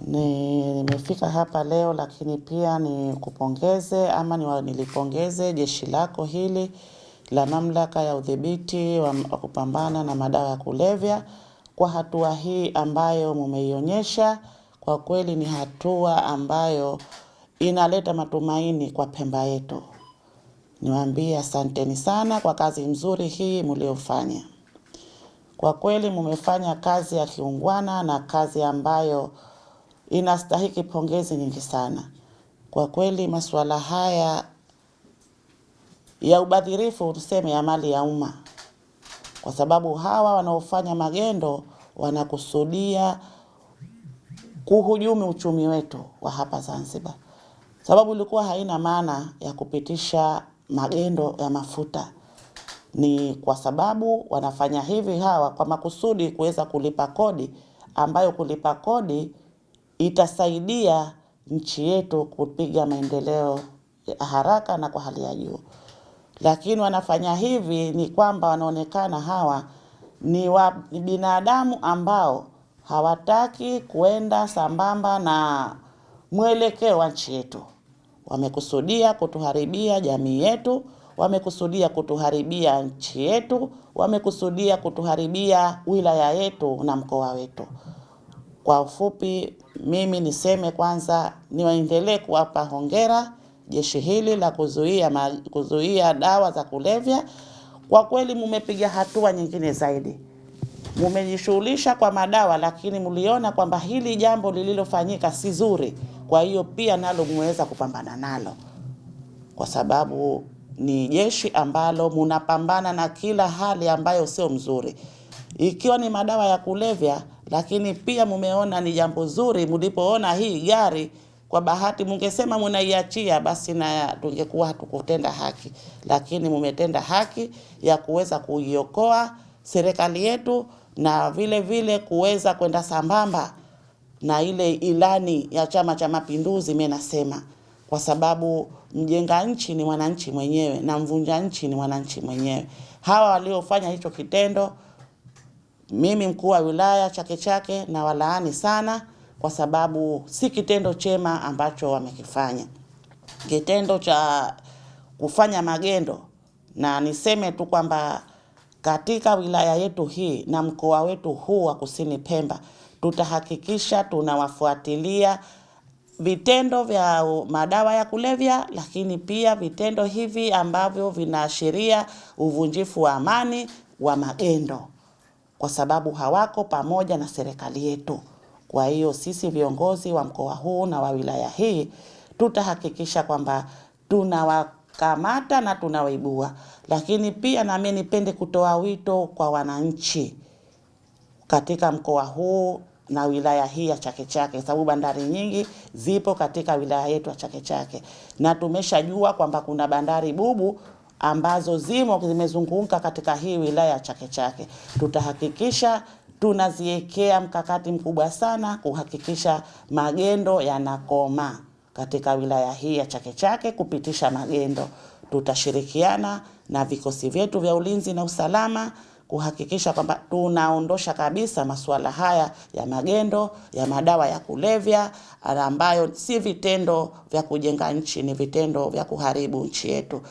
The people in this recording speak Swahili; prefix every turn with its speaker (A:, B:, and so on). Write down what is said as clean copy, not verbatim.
A: Nimefika hapa leo, lakini pia nilipongeze jeshi lako hili la Mamlaka ya Udhibiti wa Kupambana na Madawa ya Kulevya kwa hatua hii ambayo mumeionyesha. Kwa kweli ni hatua ambayo inaleta matumaini kwa Pemba yetu. Niwaambie asanteni sana kwa kazi nzuri hii mliofanya. Kwa kweli mumefanya kazi ya kiungwana na kazi ambayo inastahiki pongezi nyingi sana. Kwa kweli masuala haya ya ubadhirifu, tuseme, ya mali ya umma, kwa sababu hawa wanaofanya magendo wanakusudia kuhujumu uchumi wetu wa hapa Zanzibar. Sababu ilikuwa haina maana ya kupitisha magendo ya mafuta. Ni kwa sababu wanafanya hivi hawa kwa makusudi kuweza kulipa kodi, ambayo kulipa kodi itasaidia nchi yetu kupiga maendeleo haraka na kwa hali ya juu. Lakini wanafanya hivi ni kwamba wanaonekana hawa ni binadamu ambao hawataki kuenda sambamba na mwelekeo wa nchi yetu. Wamekusudia kutuharibia jamii yetu, wamekusudia kutuharibia nchi yetu, wamekusudia kutuharibia wilaya yetu na mkoa wetu. Kwa ufupi, mimi niseme kwanza niwaendelee kuwapa hongera jeshi hili la kuzuia dawa za kulevya. Kwa kweli mumepiga hatua nyingine zaidi. Mumejishughulisha kwa madawa, lakini mliona kwamba hili jambo lililofanyika si zuri. Kwa hiyo pia nalo mweza kupambana nalo, kwa sababu ni jeshi ambalo munapambana na kila hali ambayo sio mzuri. Ikiwa ni madawa ya kulevya, lakini pia mumeona ni jambo zuri mlipoona hii gari. Kwa bahati mungesema munaiachia, basi na tungekuwa hatukutenda haki. Lakini mumetenda haki ya kuweza kuiokoa serikali yetu, na vile vile kuweza kwenda sambamba na ile ilani ya Chama cha Mapinduzi. Mimi nasema kwa sababu mjenga nchi ni mwananchi mwenyewe na mvunja nchi ni mwananchi mwenyewe. Hawa waliofanya hicho kitendo, mimi mkuu wa wilaya Chake Chake na walaani sana, kwa sababu si kitendo chema ambacho wamekifanya. Kitendo cha kufanya magendo, na niseme tu kwamba katika wilaya yetu hii na mkoa wetu huu wa Kusini Pemba, tutahakikisha tunawafuatilia vitendo vya madawa ya kulevya, lakini pia vitendo hivi ambavyo vinaashiria uvunjifu wa amani wa magendo, kwa sababu hawako pamoja na serikali yetu. Kwa hiyo sisi viongozi wa mkoa huu na wa wilaya hii tutahakikisha kwamba tunawakamata na tunawaibua. Lakini pia na mimi nipende kutoa wito kwa wananchi katika mkoa huu na wilaya hii ya Chake Chake, sababu bandari nyingi zipo katika wilaya yetu ya Chake Chake, na tumeshajua kwamba kuna bandari bubu ambazo zimezunguka katika hii wilaya ya Chake Chake. Tutahakikisha tunaziwekea mkakati mkubwa sana kuhakikisha magendo yanakoma katika wilaya hii ya Chake Chake. Kupitisha magendo, tutashirikiana na vikosi vyetu vya ulinzi na usalama kuhakikisha kwamba tunaondosha kabisa masuala haya ya magendo ya madawa ya kulevya, ambayo si vitendo vya kujenga nchi, ni vitendo vya kuharibu nchi yetu.